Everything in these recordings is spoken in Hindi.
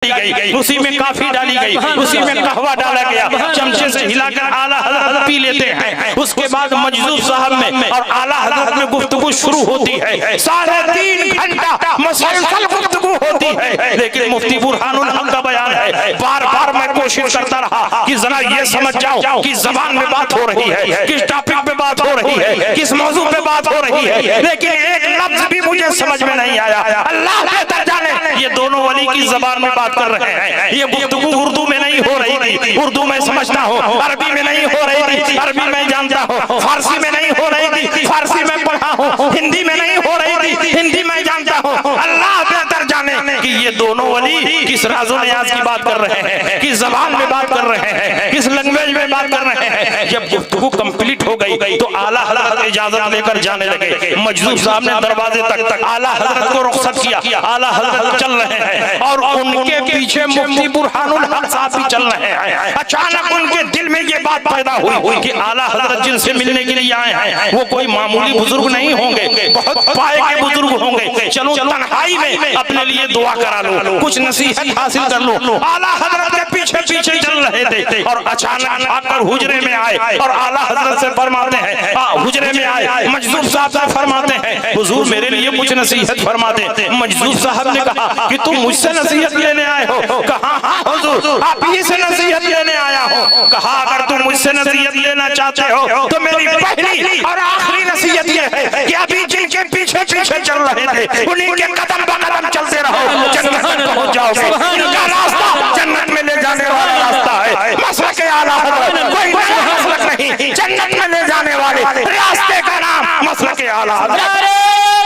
डाली गई, उसी में काफी डाली गई, उसी में कहवा डाला गया, चमचे से हिलाकर आला हजरत पी लेते हैं। उसके बाद मजदूर साहब में और आला हजरत में गुफ्तगू शुरू होती है। 3.5 घंटा मुसलसल गुफ्तगू होती है। लेकिन मुफ्ती बुरहानुल हक का बयान है, बार बार मैं कोशिश करता रहा कि जरा ये समझ जाओ कि जबान में बात हो रही है, किस टॉपिक पे बात हो रही है, किस मौजू पे बात हो रही है, लेकिन एक लफ्ज भी मुझे समझ में नहीं आया। अल्लाह बेहतर जाने ये दोनों वली की जबान में बात कर रहे हैं। ये गुफ्तगू उर्दू में नहीं हो रही थी, उर्दू में समझता हूँ, अरबी में नहीं हो रही थी, अरबी में जानता हूँ, फारसी में नहीं हो रही थी, फारसी में पढ़ा हूँ, हिंदी में नहीं हो रही थी, हिंदी में जानता हूँ। अल्लाह बेहतर जाने कि ये दोनों वली किस राज़ो नियाज़ की बात कर रहे हैं, किस जबान में बात कर रहे हैं, किस लैंग्वेज में बात कर रहे हैं। जब गुफ्तगू कंप्लीट हो गई तो आला हजरत इजाजत लेकर जाने लगे। मजदूर साहब ने दरवाजे तक आला हजरत को रुखसत किया। आला हजरत चल रहे हैं और उनके पीछे मुफ्ती बुरहानुल हक साहब भी चल रहे हैं। अचानक उनके दिल में ये बात पैदा हुई कि आला हजरत जिनसे मिलने के लिए आए हैं वो कोई मामूली बुजुर्ग नहीं होंगे, बहुत पाए के बुजुर्ग होंगे। चलो तन्हाई में अपने लिए दुआ करा लो, कुछ नसीहत हासिल कर लो। आला हजरत के पीछे पीछे चल रहे थे और अचानक आकर हुजरे में आए और आला हजरत से फरमाते हैं, हुजरे में आए मजदूर साहब से फरमाते हैं, हुजूर मेरे लिए कुछ नसीहत फरमा दे। मजदूर साहब ने कहा कि तुम मुझसे नसीहत लेने आए हो? कहा हाँ हुजूर, आप ही से नसीहत लेने आया हो। कहा अगर तुम मुझसे नसीहत लेना चाहते हो तो मेरी पहली और आखिरी नसीहत ये है कि अभी जिनके पीछे पीछे चल रहे थे उन्हीं के कदम ब कदम चलते रहो, जन्नत में पहुंच जाओगे। इनका रास्ता जन्नत में ले जाने वाला रास्ता है। मसलक आला हजरत कोई नया मसलक नहीं, जन्नत में ले जाने वाले रास्ते का नाम मसलक आला हजरत। नारे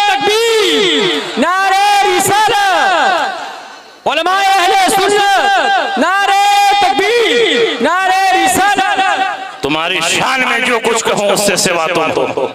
तकबीर, नारे रिसालत, उलमाए अहले सुन्नत, नारे तकबीर, नारे रिसालत। तुम्हारी शान में जो कुछ कहूँ उससे सिवा तुम हो।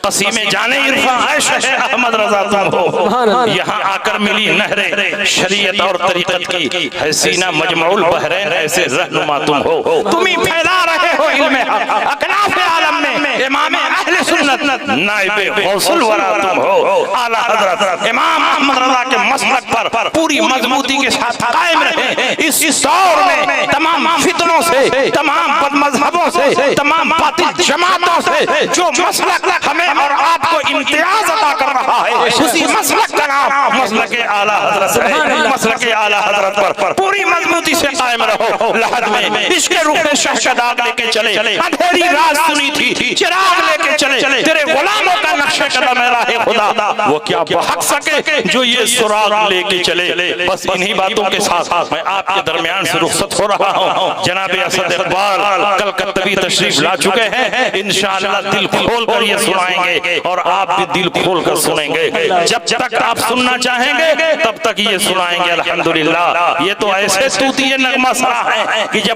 कसीमे जाने इरफा आयशा है अहमद रजा तुम हो। यहाँ आकर मिली नहरे शरीयत और तरीकत की है सीना मजमउल बहरैन, ऐसे रहनुमा तुम हो। तुम ही फैला रहे हो इल्मे हक अकनाफ आलम में, इमाम अहले सुन्नत नाइबे गौसुल वरा तुम हो। आला हजरत इमाम अहमद रजा के मसलक पर पूरी मजबूती के साथ कायम रहे। इस दौर में तमाम फितनों से, तमाम बदमज़हबों से, तमाम बातिल जमातों से जो मसलक हमें और आपको इम्तियाज अता कर रहा है, उसी मसलक का नाम मसलक आला हजरत है। मसलक आला हजरत पर पूरी मजबूती से कायम रहो। लहद में इसके रुख में शह का दाग लेके चले, अंधेरी रात सुनी थी, चिराग लेके चले, तेरे गुलामों का नक्शा कदम है राहे खुदा, वो क्या बहक सके जो ये सुराग लेके चले। बस इन्हीं बातों के साथ मैं आपके दरमियान से रुखसत हो रहा हूँ। जनाब असद इकबाल कल कतबी तशरीफ ला चुके हैं, इंशाअल्लाह दिल खोल कर ये सुनाएंगे और आप भी दिल खोल कर सुनेंगे। जब तक आप सुनना चाहेंगे तब तक ये सुनाएंगे अल्हम्दुलिल्लाह। ये तो ऐसे तूतिए नगमा सरा है कि जब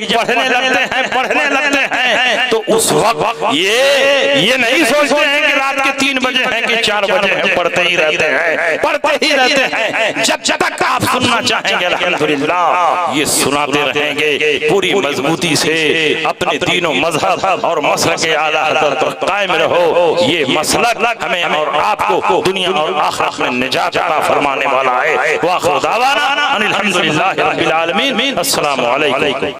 पढ़ने लगते हैं तो उस वक्त ये नहीं सोचते हैं कि रात के 3 बजे हैं कि 4 बजे हैं, पढ़ते ही रहते हैं। जब तक आप सुनना चाहेंगे अल्हम्दुलिल्लाह ये सुनाते रहेंगे पूरी मजबूती से। अपने तीनों मजहब और मसलक आला हज़रत पर कायम रहो। ये मसलक हमें और आपको दुनिया और आखिरत में निजात अता फरमाने वाला है। व आखिर दावाना अनिल हम्दुलिल्लाहि रब्बिल आलमीन। अस्सलामु अलैकुम।